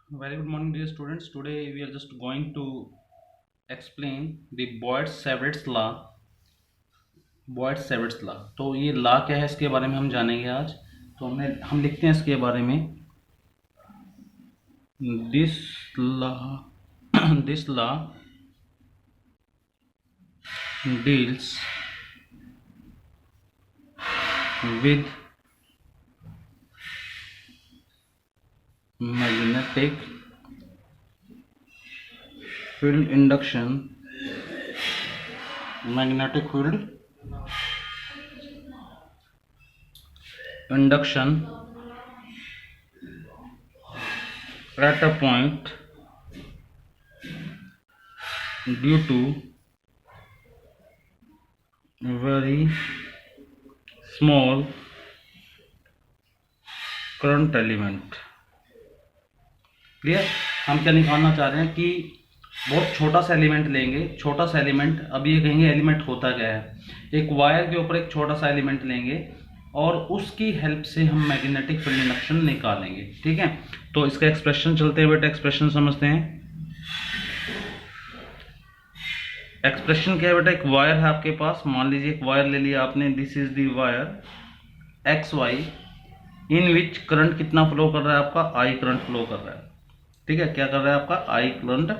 Very good morning, dear students. Today we are just going to explain the Boyd-Savitt's law. Boyd-Savitt's law. तो ये law क्या है, इसके बारे में हम जानेंगे आज. तो हम लिखते हैं इसके बारे में. This law this law deals with magnetic field induction, magnetic field induction at a point due to very small current element. Clear. हम क्या निकालना चाह रहे हैं कि बहुत छोटा सा एलिमेंट लेंगे. छोटा सा एलिमेंट, अब ये कहेंगे एलिमेंट होता क्या है. एक वायर के ऊपर एक छोटा सा एलिमेंट लेंगे और उसकी हेल्प से हम मैग्नेटिक फील्ड इंडक्शन निकालेंगे. ठीक है. तो इसका एक्सप्रेशन चलते हैं बेटा, एक्सप्रेशन समझते हैं. एक्सप्रेशन क्या है बेटा, एक वायर है आपके पास. मान लीजिए एक वायर ले लिया आपने. This is the wire X Y in which current कितना फ्लो कर रहा है आपका, आई करंट फ्लो कर रहा है. ठीक है. क्या कर रहा है आपका, आई करंट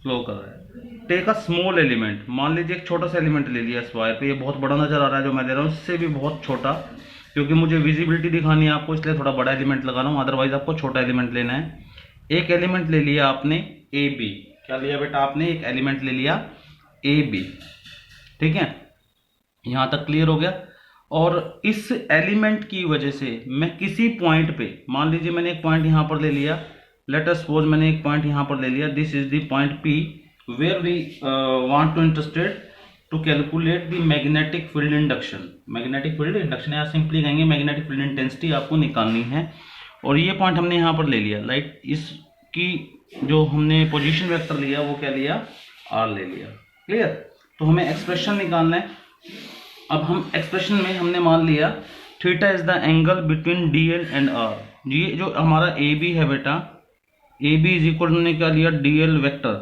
फ्लो कर रहा है. Take a small element. मान लीजिए एक छोटा सा एलिमेंट ले लिया इस वायर पे. ये बहुत बड़ा नजर आ रहा है जो मैं ले रहा हूँ, इससे भी बहुत छोटा, क्योंकि मुझे विजिबिलिटी दिखानी है आपको, इसलिए थोड़ा बड़ा एलिमेंट लगा रहा हूँ. अदरवाइज आपको छोटा एलिमेंट लेना है. एक एलिमेंट ले लिया आपने ए बी. क्या लिया बेटा आपने, एक एलिमेंट ले लिया ए बी. ठीक है. यहां तक क्लियर हो गया. और इस एलिमेंट की वजह से मैं किसी पॉइंट पे, मान लीजिए मैंने एक पॉइंट यहां पर ले लिया. लेट अस सपोज मैंने एक पॉइंट यहां पर ले लिया. This is the point P where we want to interested to calculate the magnetic field induction. Magnetic field induction या सिंपली कहेंगे मैग्नेटिक फील्ड इंटेंसिटी आपको निकालनी है. और ये पॉइंट हमने यहां पर ले लिया. लाइक इसकी जो हमने पोजीशन वेक्टर लिया वो क्या लिया, आर ले लिया. क्लियर. तो हमें एक्सप्रेशन निकालना है. अब हम एक्सप्रेशन में हमने मान लिया theta is the angle between D L and R. ये जो हमारा ए बी है बेटा, ए बी इज इक्वल हमने क्या लिया, डी एल वैक्टर.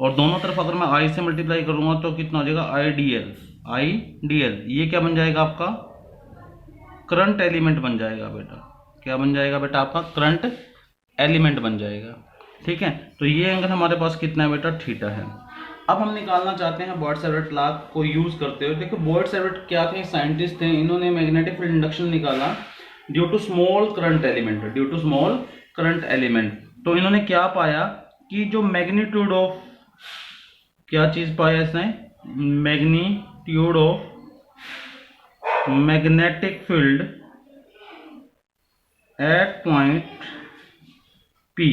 और दोनों तरफ अगर मैं आई से मल्टीप्लाई करूंगा तो कितना हो जाएगा, I D L. I D L ये क्या बन जाएगा आपका, करंट एलिमेंट बन जाएगा बेटा. क्या बन जाएगा बेटा आपका, करंट एलिमेंट बन जाएगा. ठीक है. तो ये एंगल हमारे पास कितना है बेटा, थीटा है. अब हम निकालना चाहते हैं बॉयड-सैविट लॉ को यूज करते हुए. देखो बॉयड-सैविट क्या थे, साइंटिस्ट थे. इन्होंने मैग्नेटिक फील्ड इंडक्शन निकाला due to small current element. Due to small current element. तो इन्होंने क्या पाया कि जो मैग्नीट्यूड ऑफ, क्या चीज पाया इसने, magnitude of magnetic field at point P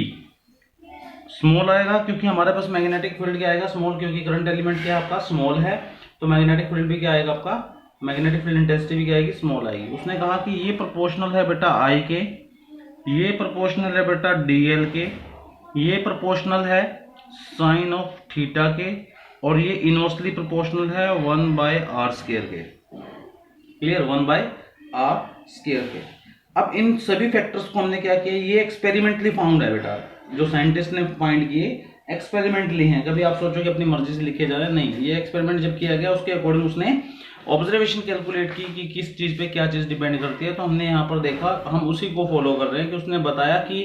small आएगा, क्योंकि हमारे पास मैग्नेटिक फील्ड क्या आएगा, स्मॉल, क्योंकि करंट एलिमेंट क्या आपका स्मॉल है. तो मैग्नेटिक फील्ड भी क्या आएगा आपका, मैग्नेटिक फील्ड इंटेंसिटी भी क्या आएगी, स्मॉल आएगी. उसने कहा कि ये प्रोपोर्शनल है बेटा आई के, ये प्रोपोर्शनल है बेटा डीएल के, ये प्रोपोर्शनल है साइन ऑफ थीटा के, और ये इनवर्सली प्रोपोर्शनल है 1/r² के. क्लियर. 1/r² के. अब इन सभी फैक्टर्स को हमने क्या किया, ये एक्सपेरिमेंटली फाउंड है बेटा, जो साइंटिस्ट ने फाइंड किए एक्सपेरिमेंटली हैं. कभी आप सोचो कि अपनी मर्जी से लिखे जा रहे हैं, नहीं. ये एक्सपेरिमेंट जब किया गया उसके अकॉर्डिंग उसने ऑब्जर्वेशन कैलकुलेट की कि किस चीज पे क्या चीज डिपेंड करती है. तो हमने यहाँ पर देखा, हम उसी को फॉलो कर रहे हैं कि उसने बताया कि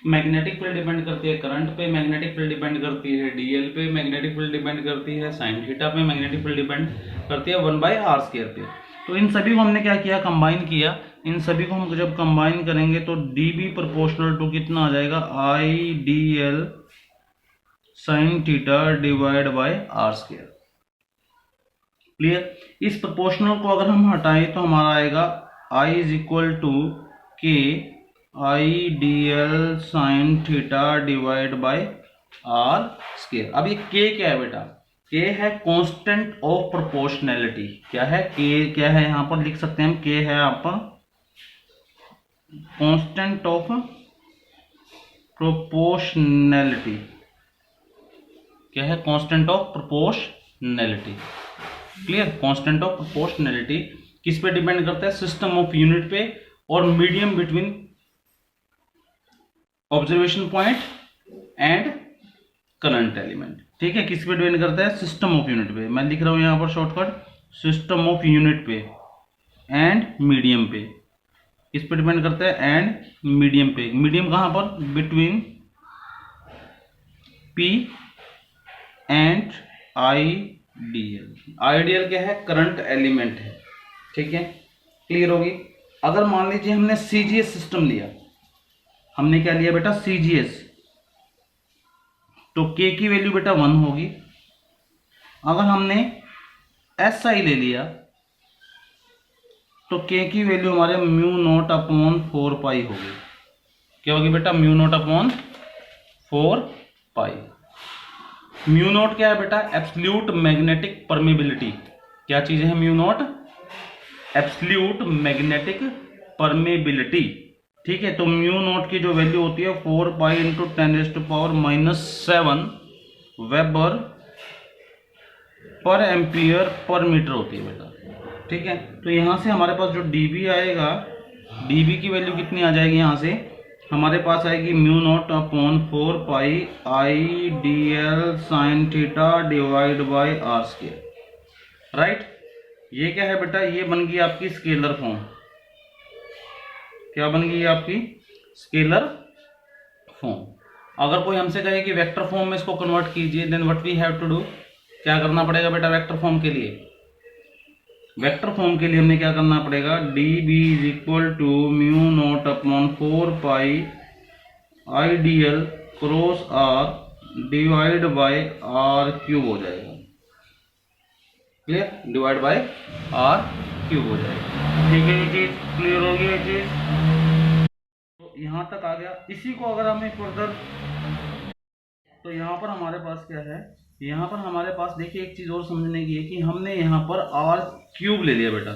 मैग्नेटिक फील्ड डिपेंड करती है करंट पे, मैग्नेटिक फील्ड डिपेंड करती है डीएल पे, मैग्नेटिक फील्ड डिपेंड करती है साइन थीटा पे, मैग्नेटिक फील्ड डिपेंड करती है 1/r² पे. तो इन सभी को हमने क्या किया, कंबाइन किया. इन सभी को हम जब कंबाइन करेंगे तो डी बी प्रोपोर्शनल टू कितना आ जाएगा, I D L sine theta divide bye r². Clear. इस प्रोपोर्शनल को अगर हम हटाएं तो हमारा आएगा I इज इक्वल टू के आई D L sine theta divide bye r². अब ये k क्या है बेटा, k है कांस्टेंट ऑफ प्रोपोर्शनैलिटी. क्या है k, क्या है यहां पर लिख सकते हैं हम, k है आप कांस्टेंट ऑफ प्रोपोर्शनैलिटी. क्या है, constant of proportionality. Clear. Constant of proportionality किस पे डिपेंड करता है, सिस्टम ऑफ यूनिट पे और medium between observation point and current element. ठीक है, किस पे डिपेंड करता है? सिस्टम ऑफ यूनिट पे। मैं लिख रहा हूं यहां पर शॉर्टकट, सिस्टम ऑफ यूनिट पे एंड मीडियम पे। किस पे डिपेंड करता है? एंड मीडियम पे। मीडियम कहां पर? Between P and IDL. IDL क्या है? करंट एलिमेंट है। ठीक है, क्लियर होगी। अगर मान लीजिए हमने सीजीएस सिस्टम लिया, हमने क्या लिया बेटा? सीजीएस, तो के की वैल्यू बेटा 1 होगी। अगर हमने एसआई ले लिया तो के की वैल्यू हमारे म्यू नॉट अपॉन 4 पाई होगी। क्या होगी बेटा? म्यू नॉट अपॉन 4 पाई। म्यू नॉट क्या है बेटा? Absolute magnetic permeability. क्या चीज है mu naught? Absolute magnetic permeability. ठीक है, तो म्यू नॉट की जो वैल्यू होती है 4 पाई इंटू 10⁻⁻7 वेबर पर एम्पियर पर मीटर होती है बेटा। ठीक है, तो यहां से हमारे पास जो डीबी आएगा, डीबी की वैल्यू कितनी आ जाएगी? यहां से हमारे पास आएगी mu not upon 4 pi I D L sine theta divide by R square. Right, ये क्या है बेटा? ये बन गई आपकी स्केलर फॉर्म। क्या बन गई आपकी? Scalar form. अगर कोई हमसे कहे कि वेक्टर फॉर्म में इसको कन्वर्ट कीजिए, then what we have to do? क्या करना पड़ेगा बेटा वेक्टर फॉर्म के लिए? वेक्टर फॉर्म के लिए हमने क्या करना पड़ेगा? D B is equal to mu not upon 4 pi I D L cross R divide by R cube हो जाएगा। Clear? Divide by R cube हो जाएगा। ठीक है, ये चीज क्लियर होगी। ये चीज तो यहां तक आ गया। इसी को अगर हमें फर्दर, तो यहां पर हमारे पास क्या है? यहाँ पर हमारे पास देखिए एक चीज और समझने की है कि हमने यहाँ पर आर क्यूब ले लिया बेटा,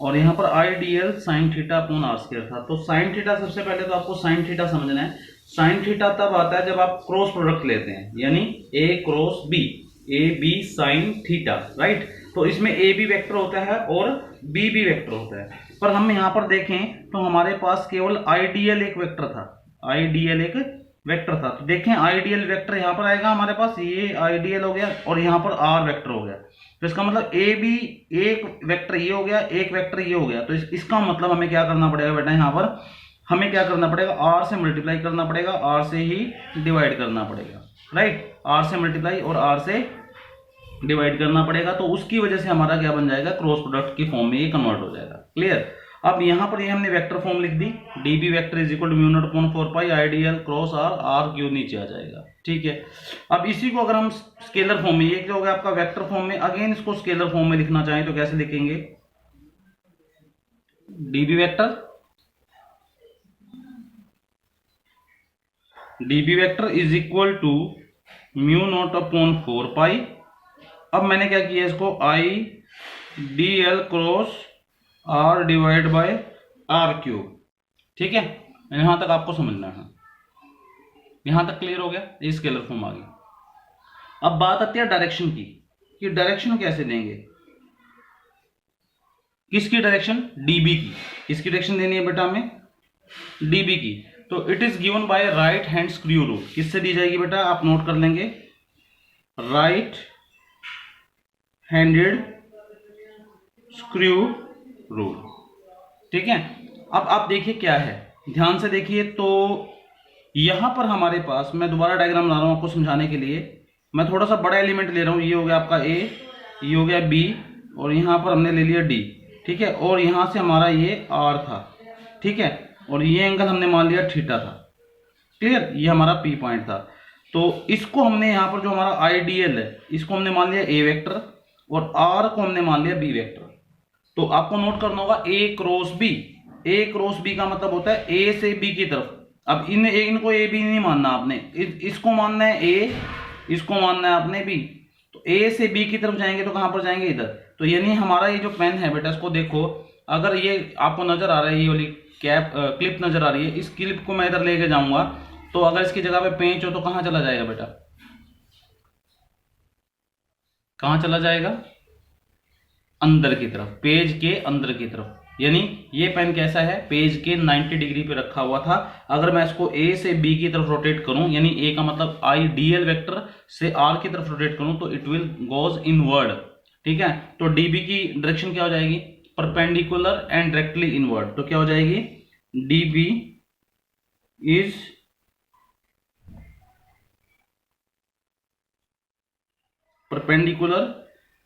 और यहाँ पर I D L sine theta upon R square था। तो साइन थीटा, सबसे पहले तो आपको साइन थीटा समझना है। साइन थीटा तब आता है जब आप क्रॉस प्रोडक्ट लेते हैं, यानी A cross B, A B sine theta. Right, तो इसमें ए बी वेक्टर होता है और बी बी वेक्टर होता है। पर हम यहाँ पर देखें तो हमारे पास केवल आईडीएल एक वेक्टर था, आईडीएल एक वेक्टर था। तो देखें आईडीएल वेक्टर यहाँ पर आएगा हमारे पास, ये आईडीएल हो गया और यहाँ पर आर वेक्टर हो गया। तो इसका मतलब ए बी, एक वेक्टर ये हो गया, एक वेक्टर ये हो गया। तो इसका मतलब हमें क्या करना पड़ेगा बेटा? यहाँ पर हमें क्या करना पड़ेगा? आर से मल्टीप्लाई करना पड़ेगा, आर से ही डिवाइड करना पड़ेगा। राइट, आर से मल्टीप्लाई और आर से डिवाइड करना पड़ेगा। तो उसकी वजह से हमारा क्या बन जाएगा? क्रॉस प्रोडक्ट की फॉर्म में ये कन्वर्ट हो जाएगा। क्लियर? अब यहां पर ये हमने वेक्टर फॉर्म लिख दी, dB vector is equal to mu not upon 4 pi IDL cross R, R cube नीचे आ जाएगा। ठीक है, अब इसी को अगर हम स्केलर फॉर्म में, ये क्या हो गया आपका वेक्टर फॉर्म में, अगेन इसको स्केलर फॉर्म में लिखना चाहें तो कैसे लिखेंगे? D B vector, D B vector is equal to mu not upon 4 pi. अब मैंने क्या किया? इसको I D L cross R divide by R cube. ठीक है, यहां तक आपको समझना है। यहां तक क्लियर हो गया? ये स्केलर फॉर्म आ गई। अब बात आती है डायरेक्शन की, कि डायरेक्शन कैसे देंगे? किसकी डायरेक्शन? डीबी की। किसकी डायरेक्शन देनी है बेटा हमें? डीबी की। तो it is given by right hand screw rule. किससे दी जाएगी बेटा? आप नोट कर लेंगे, राइट हैंडेड स्क्रू रूल। ठीक है, अब आप देखिए क्या है, ध्यान से देखिए। तो यहां पर हमारे पास, मैं दोबारा डायग्राम ला रहा हूं आपको समझाने के लिए। मैं थोड़ा सा बड़ा एलिमेंट ले रहा हूं, ये हो गया आपका ए, ये हो गया बी, और यहां पर हमने ले लिया डी। ठीक है, और यहां से हमारा ये आर था। ठीक है, और ये एंगल हमने मान लिया थीटा था। क्लियर? ये हमारा पी पॉइंट था। तो इसको हमने यहां पर जो हमारा आईडीएल है, इसको हमने मान लिया ए वेक्टर, और आर को हमने मान लिया बी वेक्टर। तो आपको नोट करना होगा ए क्रॉस बी। ए क्रॉस बी का मतलब होता है ए से बी की तरफ। अब इनको ए बी नहीं मानना आपने, इसको मानना है ए, इसको मानना है आपने बी। तो ए से बी की तरफ जाएंगे तो कहां पर जाएंगे? इधर। तो यानी हमारा ये जो पेन है बेटा, इसको देखो, अगर ये आपको नजर आ रहा है, ये वाली कैप क्लिप नजर आ रही है, इस क्लिप को मैं इधर लेके जाऊंगा, तो अगर इसकी जगह पे पेंच हो तो कहां चला जाएगा बेटा? कहां चला जाएगा? अंदर की तरफ, पेज के अंदर की तरफ। यानी ये पेन कैसा है, पेज के 90 डिग्री पे रखा हुआ था। अगर मैं इसको ए से बी की तरफ रोटेट करूं, यानी ए का मतलब आई डीएल वेक्टर से आर की तरफ रोटेट करूं, तो इट विल गोज इनवर्ड। ठीक है, तो डीबी की डायरेक्शन क्या हो जाएगी, परपेंडिकुलर एंड डायरेक्टली इनवर्ड। तो क्या हो जाएगी, dB is perpendicular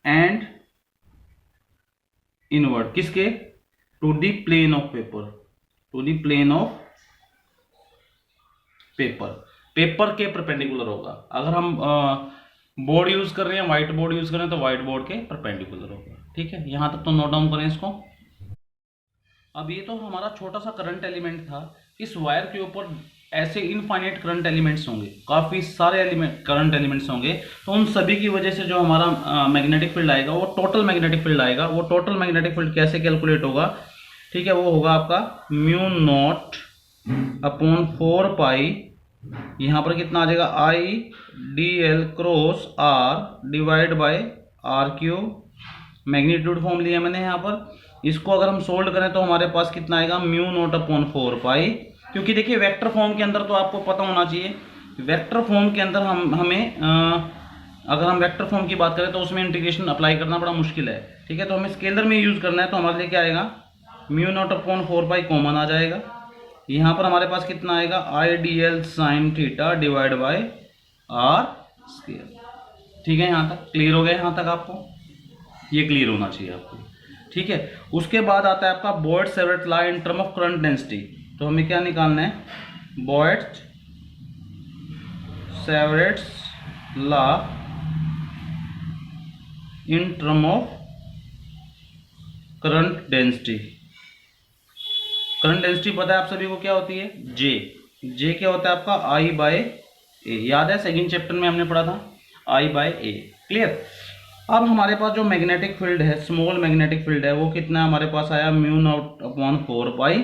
and inward, किसके, to the plane of paper, to the plane of paper, paper के परपेंडिकुलर होगा। अगर हम बोर्ड यूज कर रहे हैं, व्हाइट बोर्ड यूज कर रहे हैं, तो व्हाइट बोर्ड के परपेंडिकुलर होगा। ठीक है, यहां तक तो नोट डाउन करें इसको। अब ये तो हमारा छोटा सा करंट एलिमेंट था। इस वायर के ऊपर ऐसे इनफाइनाइट करंट एलिमेंट्स होंगे, काफी सारे करंट एलिमेंट्स होंगे। तो उन सभी की वजह से जो हमारा मैग्नेटिक फील्ड आएगा वो टोटल मैग्नेटिक फील्ड आएगा। वो टोटल मैग्नेटिक फील्ड कैसे कैलकुलेट होगा, ठीक है, वो होगा आपका म्यू नॉट अपॉन 4 पाई, यहां पर कितना आ जाएगा, I D L cross R divide by R cube. Magnitude form लिया मैंने यहाँ पर। इसको अगर हम सोल्व करें तो हमारे पास कितना आएगा, म्यू नॉट अपॉन 4 पाई। क्योंकि देखिए वेक्टर फॉर्म के अंदर तो आपको पता होना चाहिए, वेक्टर फॉर्म के अंदर हमें अगर हम वेक्टर फॉर्म की बात करें तो उसमें इंटीग्रेशन अप्लाई करना बड़ा मुश्किल है। ठीक है, तो हमें स्केलर में यूज करना है, तो हमारे लिए क्या आएगा, mu not upon 4 pi common आ जाएगा। यहाँ पर हमारे पास कितना आएगा, I D L sine theta divide by R square. ठीक है, यहाँ तक क्लियर हो गया, यहाँ तक आपको ये क्लियर होना चाहिए आपको। ठीक है, उसके बाद आता है आपका Biot Savart law in term of current density. तो हमें क्या निकालना है, Biot Savart's law in term of current density. Current density पता है आप सभी को क्या होती है, जे। जे क्या होता है आपका, आई बाय ए। याद है सेकंड चैप्टर में हमने पढ़ा था, आई बाय ए। क्लियर। अब हमारे पास जो मैग्नेटिक फील्ड है, स्मॉल मैग्नेटिक फील्ड है, वो कितना हमारे पास आया, mu not upon 4 pi.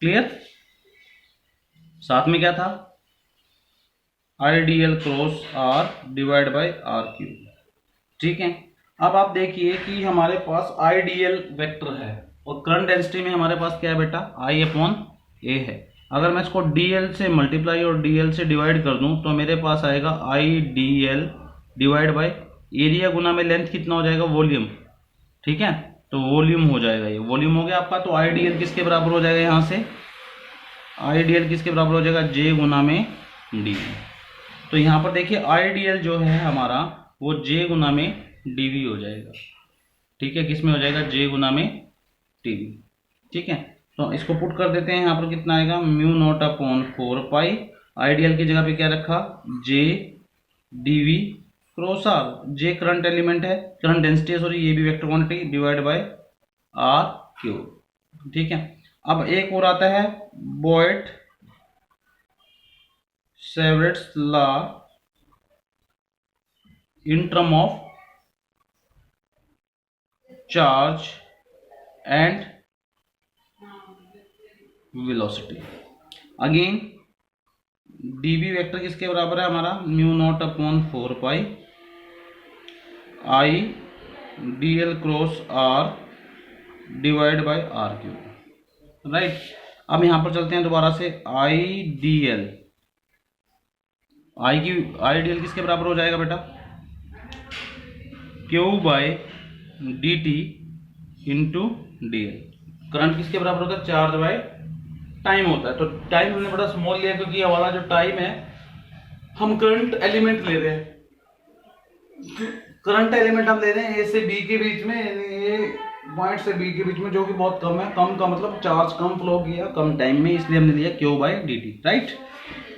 Clear. साथ में क्या था, I D L cross R divide by R cube. ठीक है, अब आप देखिए कि हमारे पास आई डी एल वेक्टर है और करंट डेंसिटी में हमारे पास क्या है बेटा, आई अपॉन ए है। अगर मैं इसको डी एल से मल्टीप्लाई और डी एल से डिवाइड कर दूं तो मेरे पास आएगा I D L divide by area गुना में लेंथ कितना हो जाएगा, वॉल्यूम। ठीक है, तो वॉल्यूम हो जाएगा, ये वॉल्यूम हो गया आपका। तो आई डी एल किसके बराबर हो जाएगा, यहाँ से आई डी एल किसके बराबर हो जाएगा, जे गुना में डी। तो यहाँ पर देखिए आई डी एल जो है हमारा वो जे गुना में डीवी हो जाएगा। ठीक है, किस में हो जाएगा, जे गुना में टीवी। ठीक है, तो इसको पुट कर देते हैं। यहाँ पर कितना आएगा, mu not upon 4 pi, I D L की जगह पे क्या रखा, J DV cross R. J current element है, करंट डेंसिटी है सॉरी, ये भी vector quantity, divide by R cube. ठीक है, अब एक और आता है Biot Savart's law in term of charge and velocity. Again DB vector किसके बराबर है हमारा, mu not upon 4 pi I D L cross R divide by R cube. Right, अब यहां पर चलते हैं दोबारा से, I D L, I D L किसके बराबर हो जाएगा बेटा, Q by D T into D L. Current किसके बराबर होता है, चार्ज बाय टाइम होता है। तो टाइम हमने बड़ा स्मॉल लिया क्योंकि ये वाला जो टाइम है हम करंट एलिमेंट ले रहे हैं। करंट एलिमेंट हम ले रहे हैं ए से बी के बीच में, ये पॉइंट से बी के बीच में, जो कि बहुत कम है। कम का मतलब चार्ज कम फ्लो किया कम टाइम में, इसलिए हमने लिया Q by D T. Right,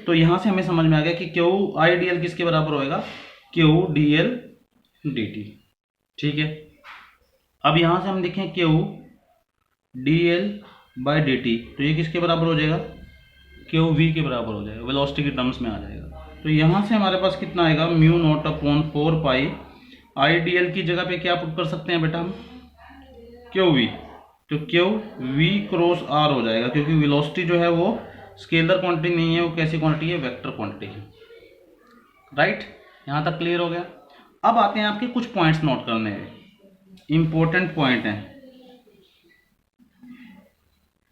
तो यहां से हमें समझ में आ गया कि क्यू आई डी एल किसके बराबर होएगा, Q D L D T. ठीक है, अब यहां से हम देखें Q D L by D T, तो ये किसके बराबर हो जाएगा, क्यू वी के बराबर हो जाएगा, वेलोसिटी के टर्म्स में आ जाएगा। तो यहां से हमारे पास कितना आएगा, mu not upon 4 pi, I D L की जगह पे क्या पुट कर सकते हैं बेटा हम, क्यू वी। तो क्यू वी क्रॉस आर हो जाएगा, क्योंकि वेलोसिटी जो है वो स्केलर क्वांटिटी नहीं है, वो कैसी क्वांटिटी है, वेक्टर क्वांटिटी है। राइट, यहां तक क्लियर हो गया। अब आते हैं आपके कुछ पॉइंट्स नोट करने हैं, इंपॉर्टेंट पॉइंट हैं।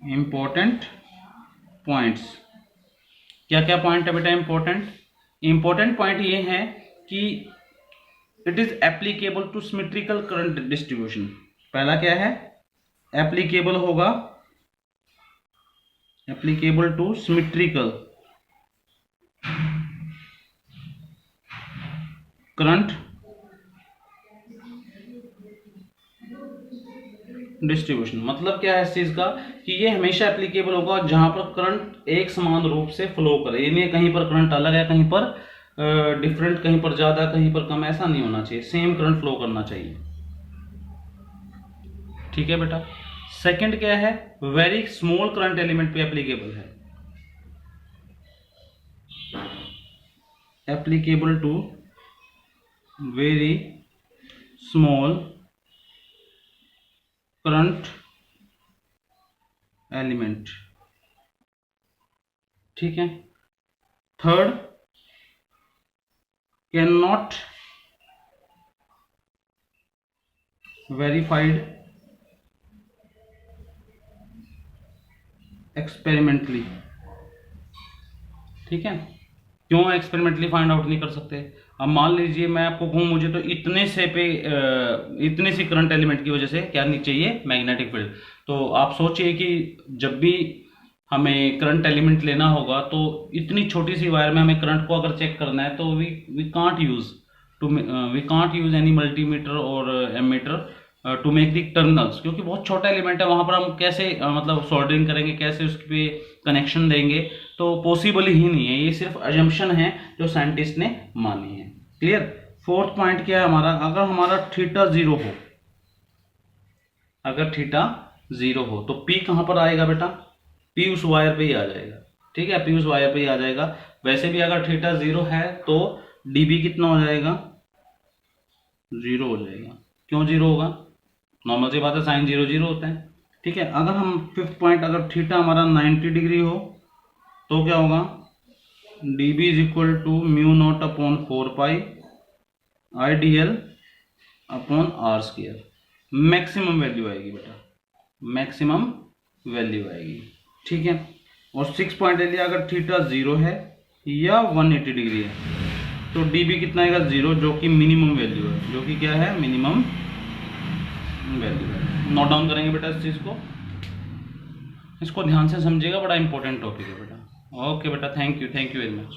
Important points. क्या क्या पॉइंट है बेटा इंपॉर्टेंट पॉइंट ये है कि it is applicable two symmetrical current distribution. पहला क्या है, एप्लीकेबल होगा, applicable two symmetrical current distribution. मतलब क्या है इस चीज का कि ये हमेशा एप्लीकेबल होगा जहां पर करंट एक समान रूप से फ्लो करे, यानी कहीं पर करंट अलग है, कहीं पर डिफरेंट, कहीं पर ज्यादा, कहीं पर कम, ऐसा नहीं होना चाहिए, सेम करंट फ्लो करना चाहिए। ठीक है बेटा। सेकंड क्या है, वेरी स्मॉल करंट एलिमेंट पे एप्लीकेबल है, applicable to very small current element. ठीक है। Third, can not verified experimentally. ठीक है, क्यों एक्सपेरिमेंटली फाइंड आउट नहीं कर सकते? अब मान लीजिए मैं आपको कहूँ मुझे तो इतने सी करंट एलिमेंट की वजह से क्या नहीं चाहिए, मैग्नेटिक फील्ड। तो आप सोचिए कि जब भी हमें करंट एलिमेंट लेना होगा तो इतनी छोटी सी वायर में हमें करंट को अगर चेक करना है तो we can't use any multimeter और ammeter to make the terminals, क्योंकि बहुत छोटा एलिमेंट है, वहां पर हम कैसे मतलब सोल्डरिंग करेंगे, कैसे उस पे कनेक्शन देंगे, तो पॉसिबल ही नहीं है। ये सिर्फ अजम्पशन है जो साइंटिस्ट ने मानी है। क्लियर। फोर्थ पॉइंट क्या है हमारा, अगर हमारा थीटा जीरो हो, अगर थीटा जीरो हो तो पी कहां पर आएगा बेटा, पी उस वायर पे ही आ जाएगा। ठीक है, पी उस वायर पे ही आ जाएगा। वैसे भी अगर थीटा जीरो है तो डीबी कितना हो जाएगा, जीरो हो जाएगा। क्यों जीरो होगा, नॉर्मल सी बात है, साइन जीरो जीरो होता है। ठीक है। अगर हम फिफ्थ पॉइंट, अगर थीटा हमारा 90 डिग्री हो तो क्या होगा, dB is equal to mu not upon 4 pi IDL upon R square. Maximum value आएगी बेटा, मैक्सिमम वैल्यू आएगी। ठीक है। और 6 पॉइंट ले लिया, अगर थीटा जीरो है या 180 डिग्री है तो dB कितना आएगा, जीरो, जो कि मिनिमम वैल्यू है, जो कि क्या है, मिनिमम वैल्यू है। नोट डाउन करेंगे बेटा इस चीज को, इसको ध्यान से समझिएगा, बड़ा इंपॉर्टेंट टॉपिक है बेटा। ओके बेटा, थैंक यू वेरी मच।